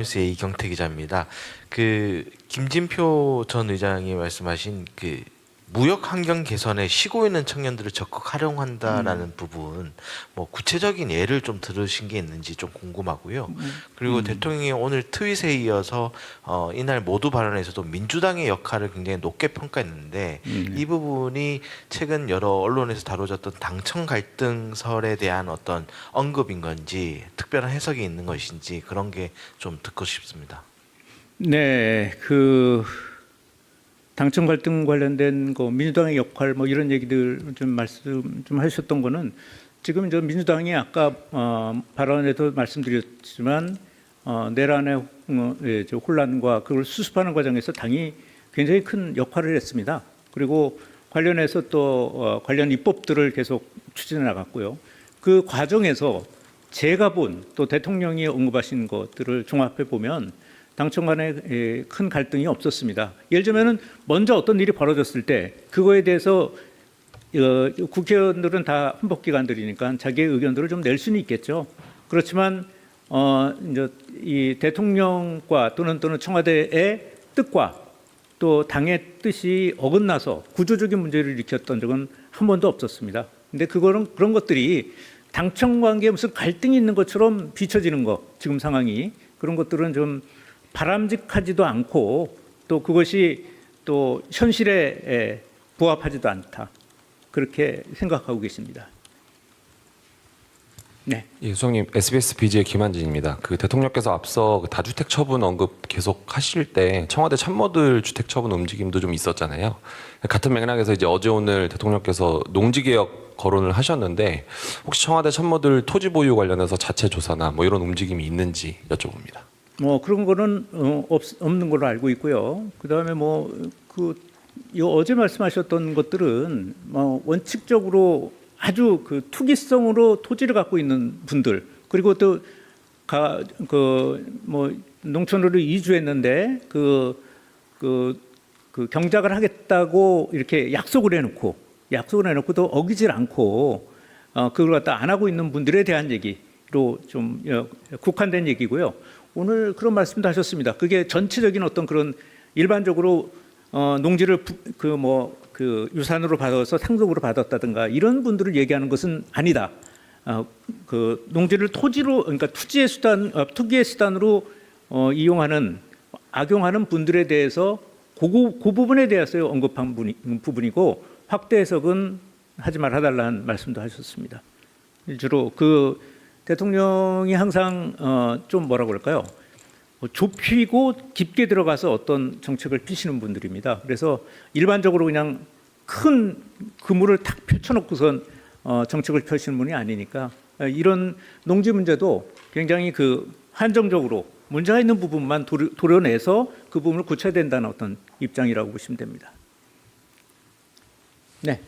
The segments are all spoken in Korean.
뉴스의 이경태 기자입니다. 김진표 전 의장이 말씀하신 무역 환경 개선에 쉬고 있는 청년들을 적극 활용한다라는 부분, 뭐 구체적인 예를 좀 들으신 게 있는지 좀 궁금하고요. 그리고 대통령이 오늘 트윗에 이어서 이날 모두 발언에서도 민주당의 역할을 굉장히 높게 평가했는데 이 부분이 최근 여러 언론에서 다뤄졌던 당청 갈등설에 대한 어떤 언급인 건지 특별한 해석이 있는 것인지 그런 게 좀 듣고 싶습니다. 네, 당청 갈등 관련된 민주당의 역할 뭐 이런 얘기들 좀 말씀 좀 하셨던 거는 지금 저 민주당이 아까 발언에도 말씀드렸지만 내란의 혼란과 그걸 수습하는 과정에서 당이 굉장히 큰 역할을 했습니다. 그리고 관련해서 또 관련 입법들을 계속 추진해 나갔고요. 그 과정에서 제가 본 또 대통령이 언급하신 것들을 종합해 보면 당청 간에 큰 갈등이 없었습니다. 예를 들면 먼저 어떤 일이 벌어졌을 때 그거에 대해서 국회의원들은 다 헌법기관들이니까 자기의 의견들을 좀 낼 수는 있겠죠. 그렇지만 이제 이 대통령과 또는 청와대의 뜻과 또 당의 뜻이 어긋나서 구조적인 문제를 일으켰던 적은 한 번도 없었습니다. 근데 그런 것들이 당청 관계에 무슨 갈등이 있는 것처럼 비춰지는 것, 지금 상황이 그런 것들은 좀 바람직하지도 않고 또 그것이 또 현실에 부합하지도 않다. 그렇게 생각하고 계십니다. 네. 예, 소장님, SBS BG의 김한진입니다. 대통령께서 앞서 다주택 처분 언급 계속 하실 때 청와대 참모들 주택 처분 움직임도 좀 있었잖아요. 같은 맥락에서 이제 어제 오늘 대통령께서 농지개혁 거론을 하셨는데 혹시 청와대 참모들 토지 보유 관련해서 자체 조사나 뭐 이런 움직임이 있는지 여쭤봅니다. 그런 거는 없는 걸로 알고 있고요. 그다음에 어제 말씀하셨던 것들은 원칙적으로 아주 투기성으로 토지를 갖고 있는 분들, 그리고 또 농촌으로 이주했는데 경작을 하겠다고 이렇게 약속을 해놓고 또 어기질 않고 그걸 갖다 안 하고 있는 분들에 대한 얘기로 좀 국한된 얘기고요. 오늘 그런 말씀도 하셨습니다. 그게 전체적인 어떤 그런 일반적으로 농지를 유산으로 받아서 상속으로 받았다든가 이런 분들을 얘기하는 것은 아니다. 농지를 토지로, 그러니까 투기의 수단으로 악용하는 분들에 대해서 그 부분에 대해서 언급한 부분이고 확대 해석은 하지 말아달라는 말씀도 하셨습니다. 주로 대통령이 항상 좀 뭐라고 그럴까요? 좁히고 깊게 들어가서 어떤 정책을 피시는 분들입니다. 그래서 일반적으로 그냥 큰 그물을 탁 펼쳐놓고선 정책을 펴시는 분이 아니니까 이런 농지 문제도 굉장히 한정적으로 문제가 있는 부분만 도려내서 그 부분을 고쳐야 된다는 어떤 입장이라고 보시면 됩니다. 네.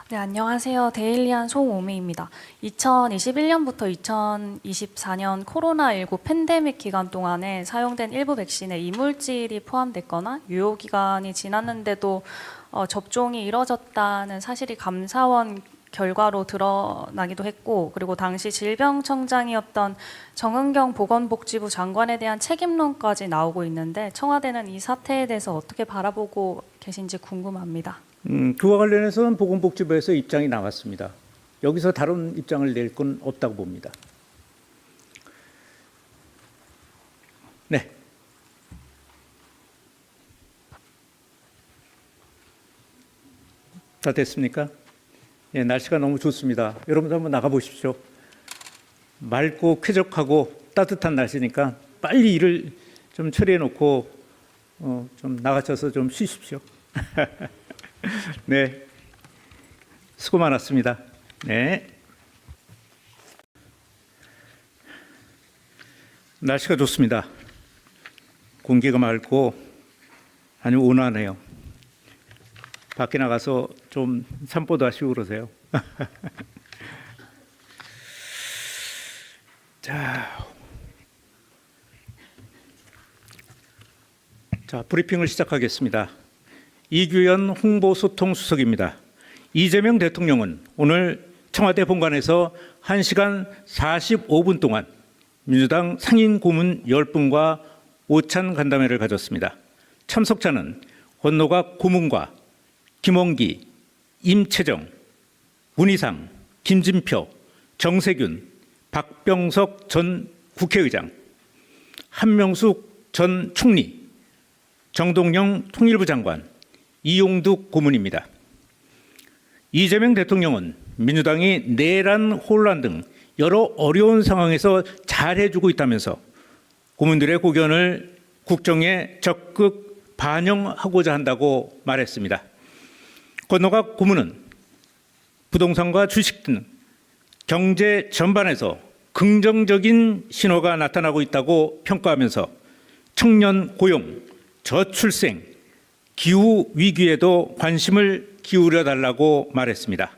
네, 안녕하세요. 데일리안 송오미입니다. 2021년부터 2024년 코로나19 팬데믹 기간 동안에 사용된 일부 백신에 이물질이 포함됐거나 유효기간이 지났는데도 접종이 이뤄졌다는 사실이 감사원 결과로 드러나기도 했고, 그리고 당시 질병청장이었던 정은경 보건복지부 장관에 대한 책임론까지 나오고 있는데 청와대는 이 사태에 대해서 어떻게 바라보고 계신지 궁금합니다. 그와 관련해서는 보건복지부에서 입장이 나왔습니다. 여기서 다른 입장을 낼 건 없다고 봅니다. 네. 다 됐습니까? 예, 날씨가 너무 좋습니다. 여러분도 한번 나가보십시오. 맑고 쾌적하고 따뜻한 날씨니까 빨리 일을 좀 처리해 놓고 좀 나가셔서 좀 쉬십시오. 네, 수고 많았습니다. 네, 날씨가 좋습니다. 공기가 맑고 아주 온화하네요. 밖에 나가서 좀 산보도 하시고 그러세요. 자, 브리핑을 시작하겠습니다. 이규현 홍보소통수석입니다. 이재명 대통령은 오늘 청와대 본관에서 1시간 45분 동안 민주당 상임 고문 10분과 오찬 간담회를 가졌습니다. 참석자는 권노갑 고문과 김원기, 임채정, 문희상, 김진표, 정세균, 박병석 전 국회의장, 한명숙 전 총리, 정동영 통일부 장관, 이용득 고문입니다. 이재명 대통령은 민주당이 내란, 혼란 등 여러 어려운 상황에서 잘해주고 있다면서 고문들의 고견을 국정에 적극 반영하고자 한다고 말했습니다. 권노갑 고문은 부동산과 주식 등 경제 전반에서 긍정적인 신호가 나타나고 있다고 평가하면서 청년 고용, 저출생, 기후 위기에도 관심을 기울여 달라고 말했습니다.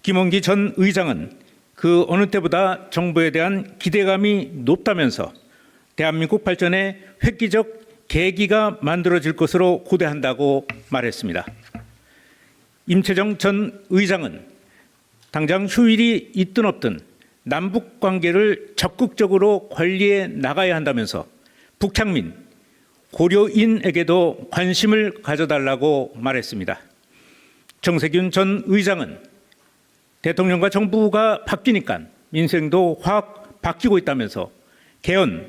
김원기 전 의장은 그 어느 때보다 정부에 대한 기대감이 높다면서 대한민국 발전에 획기적 계기가 만들어질 것으로 고대한다고 말했습니다. 임채정 전 의장은 당장 휴일이 있든 없든 남북 관계를 적극적으로 관리해 나가야 한다면서 북향민, 고려인에게도 관심을 가져달라고 말했습니다. 정세균 전 의장은 대통령과 정부가 바뀌니까 민생도 확 바뀌고 있다면서 개헌,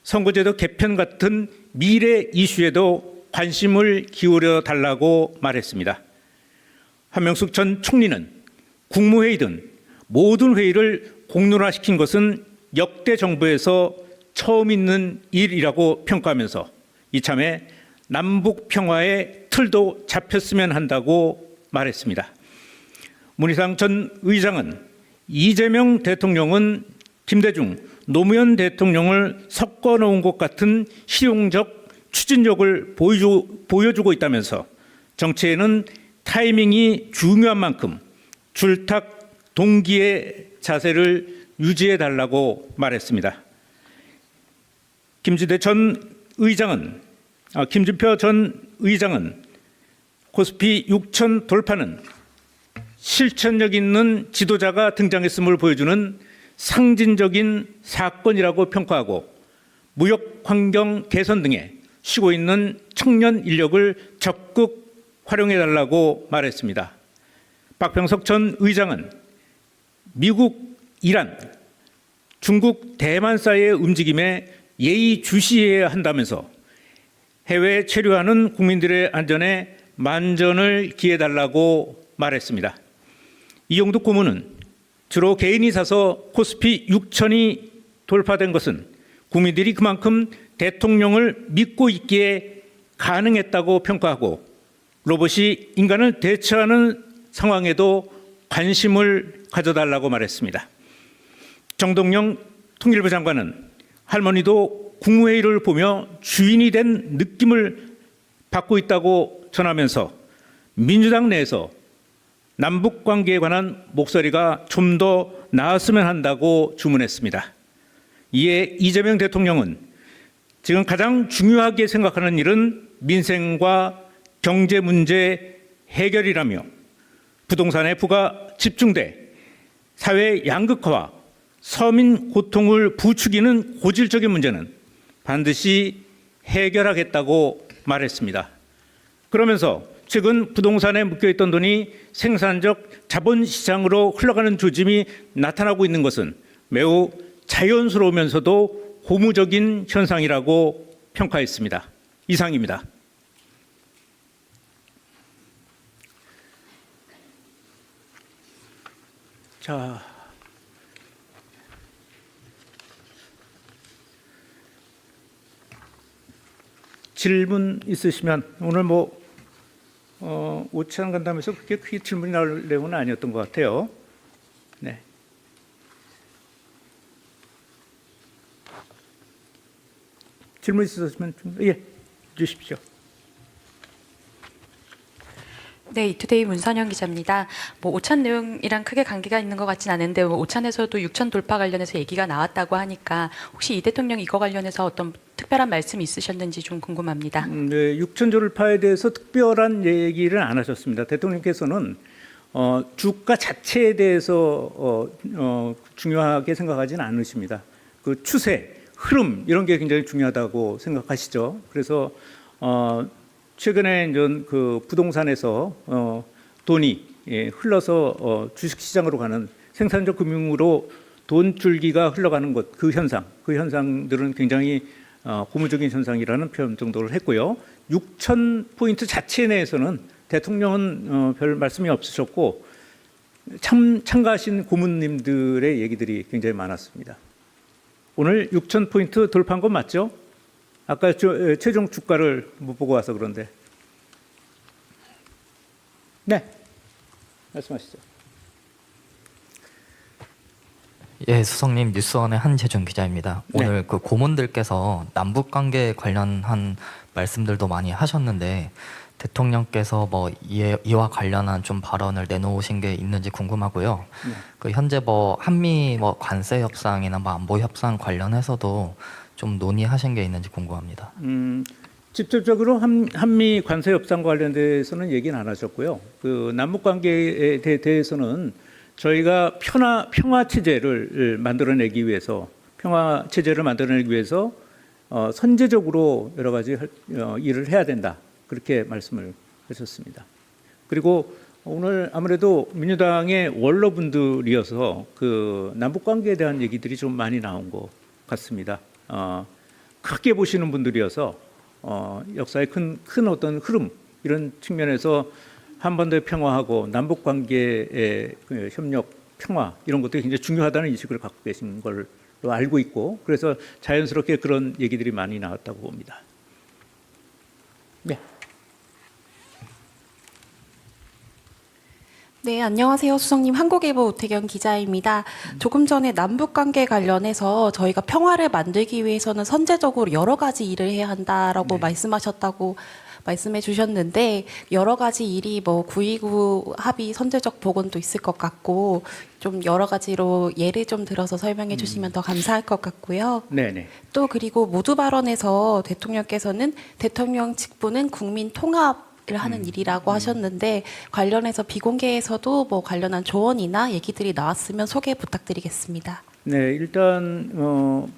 선거제도 개편 같은 미래 이슈에도 관심을 기울여 달라고 말했습니다. 한명숙 전 총리는 국무회의든 모든 회의를 공론화시킨 것은 역대 정부에서 처음 있는 일이라고 평가하면서 이참에 남북 평화의 틀도 잡혔으면 한다고 말했습니다. 문희상 전 의장은 이재명 대통령은 김대중, 노무현 대통령을 섞어놓은 것 같은 실용적 추진력을 보여주고 있다면서 정치에는 타이밍이 중요한 만큼 줄탁 동기의 자세를 유지해 달라고 말했습니다. 김진표 전 의장은 코스피 6천 돌파는 실천력 있는 지도자가 등장했음을 보여주는 상징적인 사건이라고 평가하고 무역 환경 개선 등에 쉬고 있는 청년 인력을 적극 활용해 달라고 말했습니다. 박병석 전 의장은 미국, 이란, 중국, 대만 사이의 움직임에 예의주시해야 한다면서 해외에 체류하는 국민들의 안전에 만전을 기해달라고 말했습니다. 이용득 고문은 주로 개인이 사서 코스피 6천이 돌파된 것은 국민들이 그만큼 대통령을 믿고 있기에 가능했다고 평가하고 로봇이 인간을 대처하는 상황에도 관심을 가져달라고 말했습니다. 정동영 통일부 장관은 할머니도 국무회의를 보며 주인이 된 느낌을 받고 있다고 전하면서 민주당 내에서 남북 관계에 관한 목소리가 좀 더 나았으면 한다고 주문했습니다. 이에 이재명 대통령은 지금 가장 중요하게 생각하는 일은 민생과 경제 문제 해결이라며 부동산의 부가 집중돼 사회 양극화와 서민 고통을 부추기는 고질적인 문제는 반드시 해결하겠다고 말했습니다. 그러면서 최근 부동산에 묶여있던 돈이 생산적 자본시장으로 흘러가는 조짐이 나타나고 있는 것은 매우 자연스러우면서도 고무적인 현상이라고 평가했습니다. 이상입니다. 자, 질문 있으시면 오늘 오찬 간담회에서 그렇게 크게 질문이 나올 내용은 아니었던 것 같아요. 네. 질문 있으시면 주십시오. 네, 이투데이 문선영 기자입니다. 오찬 내용이랑 크게 관계가 있는 것 같진 않은데 오찬에서도 6천 돌파 관련해서 얘기가 나왔다고 하니까 혹시 이 대통령 이거 관련해서 어떤 특별한 말씀이 있으셨는지 좀 궁금합니다. 네, 6천 돌파에 대해서 특별한 얘기를 안 하셨습니다. 대통령께서는 주가 자체에 대해서 중요하게 생각하지는 않으십니다. 그 추세, 흐름 이런 게 굉장히 중요하다고 생각하시죠. 그래서 최근에 이제 그 부동산에서 돈이 흘러서 주식시장으로 가는 생산적 금융으로 돈줄기가 흘러가는 것, 그 현상들은 굉장히 고무적인 현상이라는 표현 정도를 했고요. 6,000포인트 자체 내에서는 대통령은 별 말씀이 없으셨고 참가하신 고문님들의 얘기들이 굉장히 많았습니다. 오늘 6,000포인트 돌파한 건 맞죠? 아까 최종 주가를 못 보고 와서 그런데. 네, 말씀하시죠. 예, 수석님 뉴스원의 한재준 기자입니다. 네. 오늘 그 고문들께서 남북 관계 관련한 말씀들도 많이 하셨는데 대통령께서 뭐 이와 관련한 좀 발언을 내놓으신 게 있는지 궁금하고요. 네. 그 현재 뭐 한미 뭐 관세 협상이나 뭐 안보 협상 관련해서도 좀 논의하신 게 있는지 궁금합니다. 직접적으로 한미 관세 협상 관련돼서는 얘기는 안 하셨고요. 그 남북 관계에 대해서는 저희가 평화 체제를 만들어내기 위해서 선제적으로 여러 가지 일을 해야 된다. 그렇게 말씀을 하셨습니다. 그리고 오늘 아무래도 민주당의 원로분들이어서 그 남북 관계에 대한 얘기들이 좀 많이 나온 것 같습니다. 크게 보시는 분들이어서 역사의 큰 어떤 흐름 이런 측면에서 한반도의 평화하고 남북 관계의 그 협력, 평화 이런 것들이 굉장히 중요하다는 인식을 갖고 계신 걸로 알고 있고 그래서 자연스럽게 그런 얘기들이 많이 나왔다고 봅니다. 네. 네, 안녕하세요. 수석님, 한국일보 오태경 기자입니다. 조금 전에 남북관계 관련해서 저희가 평화를 만들기 위해서는 선제적으로 여러 가지 일을 해야 한다라고 말씀하셨다고 말씀해 주셨는데 여러 가지 일이 뭐 9.29 합의 선제적 복원도 있을 것 같고 좀 여러 가지로 예를 좀 들어서 설명해 주시면 더 감사할 것 같고요. 네네. 또 그리고 모두 발언에서 대통령께서는 대통령 직분은 국민 통합 을 하는 일이라고 하셨는데 관련해서 비공개에서도 뭐 관련한 조언이나 얘기들이 나왔으면 소개 부탁드리겠습니다. 네, 일단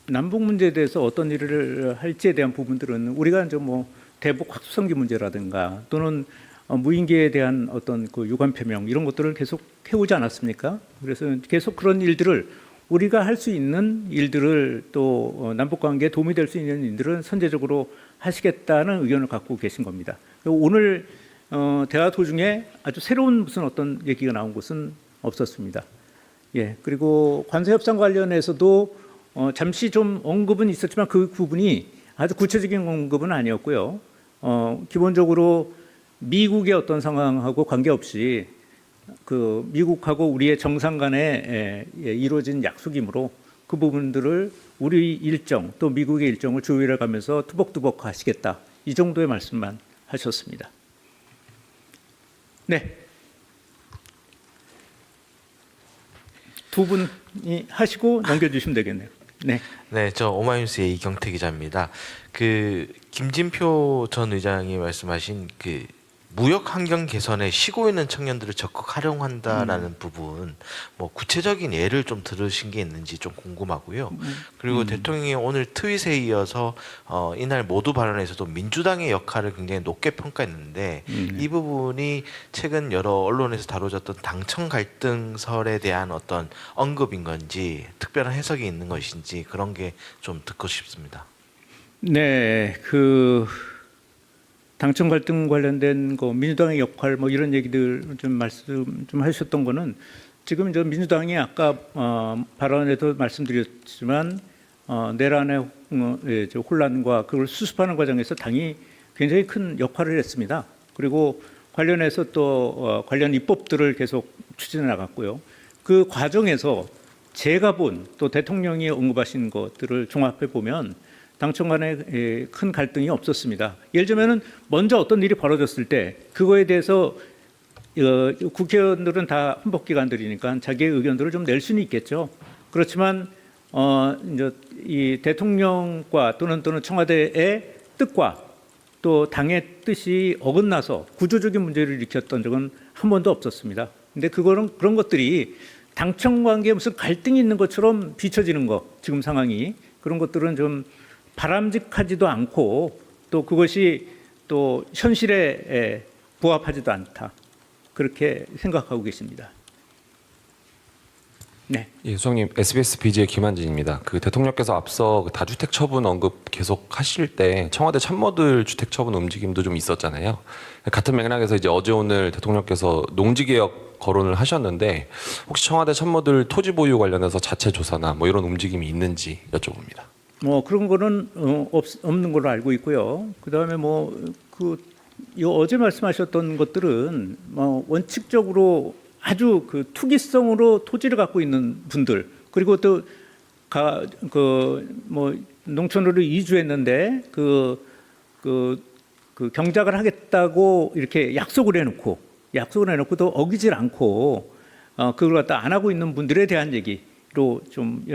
남북 문제에 대해서 어떤 일을 할지에 대한 부분들은 우리가 이제 뭐 대북 확수성기 문제라든가 또는 무인기에 대한 어떤 그 유관 표명 이런 것들을 계속 해오지 않았습니까? 그래서 계속 그런 일들을 우리가 할 수 있는 일들을 또 남북 관계에 도움이 될 수 있는 일들은 선제적으로 하시겠다는 의견을 갖고 계신 겁니다. 오늘 대화 도중에 아주 새로운 무슨 어떤 얘기가 나온 것은 없었습니다. 예, 그리고 관세 협상 관련해서도 잠시 좀 언급은 있었지만 그 부분이 아주 구체적인 언급은 아니었고요. 기본적으로 미국의 어떤 상황하고 관계없이 그 미국하고 우리의 정상 간에 이루어진 약속이므로 그 부분들을 우리 일정 또 미국의 일정을 조율해 가면서 투벅투벅 하시겠다. 이 정도의 말씀만 하셨습니다. 네. 두 분이 하시고 넘겨주시면 되겠네요. 네. 네, 저 오마이뉴스의 이경태 기자입니다. 그 김진표 전 의장이 말씀하신 그 무역 환경 개선에 쉬고 있는 청년들을 적극 활용한다라는 부분, 뭐 구체적인 예를 좀 들으신 게 있는지 좀 궁금하고요. 그리고 대통령이 오늘 트윗에 이어서 이날 모두 발언에서도 민주당의 역할을 굉장히 높게 평가했는데 이 부분이 최근 여러 언론에서 다뤄졌던 당청 갈등설에 대한 어떤 언급인 건지 특별한 해석이 있는 것인지 그런 게 좀 듣고 싶습니다. 네, 그 당청 갈등 관련된 거 민주당의 역할 뭐 이런 얘기들 좀 말씀 좀 하셨던 거는 지금 저 민주당이 아까 발언에도 말씀드렸지만 내란의 혼란과 그걸 수습하는 과정에서 당이 굉장히 큰 역할을 했습니다. 그리고 관련해서 또 관련 입법들을 계속 추진해 나갔고요. 그 과정에서 제가 본 또 대통령이 언급하신 것들을 종합해 보면 당청 간에 큰 갈등이 없었습니다. 예를 들면 먼저 어떤 일이 벌어졌을 때 그거에 대해서 국회의원들은 다 헌법기관들이니까 자기의 의견들을 좀 낼 수는 있겠죠. 그렇지만 이제 이 대통령과 또는 청와대의 뜻과 또 당의 뜻이 어긋나서 구조적인 문제를 일으켰던 적은 한 번도 없었습니다. 근데 그런 것들이 당청 관계에 무슨 갈등이 있는 것처럼 비춰지는 것, 지금 상황이 그런 것들은 좀 바람직하지도 않고 또 그것이 또 현실에 부합하지도 않다. 그렇게 생각하고 계십니다. 네. 예, 수석님, SBS BJ 김한진입니다. 그 대통령께서 앞서 그 다주택 처분 언급 계속 하실 때 청와대 참모들 주택 처분 움직임도 좀 있었잖아요. 같은 맥락에서 이제 어제 오늘 대통령께서 농지개혁 거론을 하셨는데 혹시 청와대 참모들 토지 보유 관련해서 자체 조사나 뭐 이런 움직임이 있는지 여쭤봅니다. 뭐 그런 거는 없는 걸로 알고 있고요. 그다음에 어제 말씀하셨던 것들은 원칙적으로 아주 그 투기성으로 토지를 갖고 있는 분들, 그리고 또 농촌으로 이주했는데 그 경작을 하겠다고 이렇게 약속을 해놓고 또 어기질 않고 그걸 갖다 안 하고 있는 분들에 대한 얘기로 좀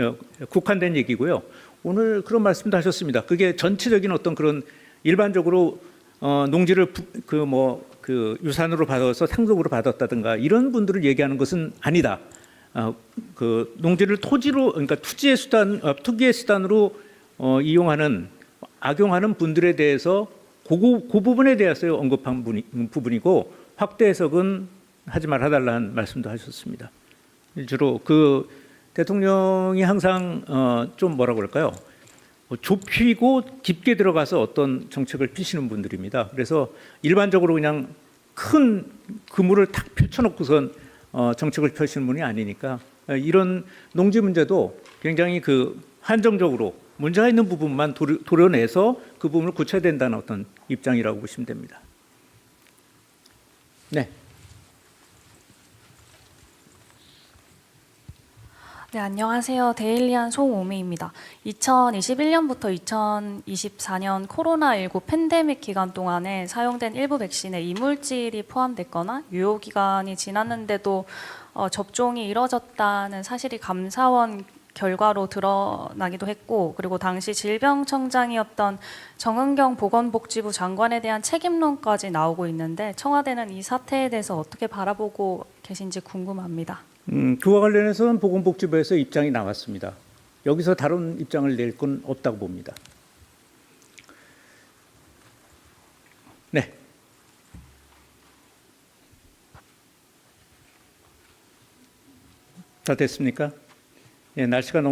국한된 얘기고요. 오늘 그런 말씀도 하셨습니다. 그게 전체적인 어떤 그런 일반적으로 농지를 유산으로 받아서 상속으로 받았다든가 이런 분들을 얘기하는 것은 아니다. 그 농지를 토지로, 그러니까 투기의 수단으로 악용하는 분들에 대해서 그 부분에 대해서 언급한 부분이고 확대 해석은 하지 말아달라는 말씀도 하셨습니다. 주로 그 대통령이 항상 좀 뭐라고 그럴까요? 좁히고 깊게 들어가서 어떤 정책을 피시는 분들입니다. 그래서 일반적으로 그냥 큰 그물을 탁 펼쳐놓고선 정책을 펴시는 분이 아니니까 이런 농지 문제도 굉장히 한정적으로 문제가 있는 부분만 도려내서 그 부분을 고쳐야 된다는 어떤 입장이라고 보시면 됩니다. 네. 네, 안녕하세요. 데일리안 송오미입니다. 2021년부터 2024년 코로나19 팬데믹 기간 동안에 사용된 일부 백신에 이물질이 포함됐거나 유효 기간이 지났는데도 접종이 이뤄졌다는 사실이 감사원 결과로 드러나기도 했고, 그리고 당시 질병청장이었던 정은경 보건복지부 장관에 대한 책임론까지 나오고 있는데 청와대는 이 사태에 대해서 어떻게 바라보고 계신지 궁금합니다. 그와 관련해서는 보건복지부에서 입장이 나왔습니다. 여기서 다른 입장을 낼 건 없다고 봅니다. 네. 다 됐습니까? 예, 날씨가 너무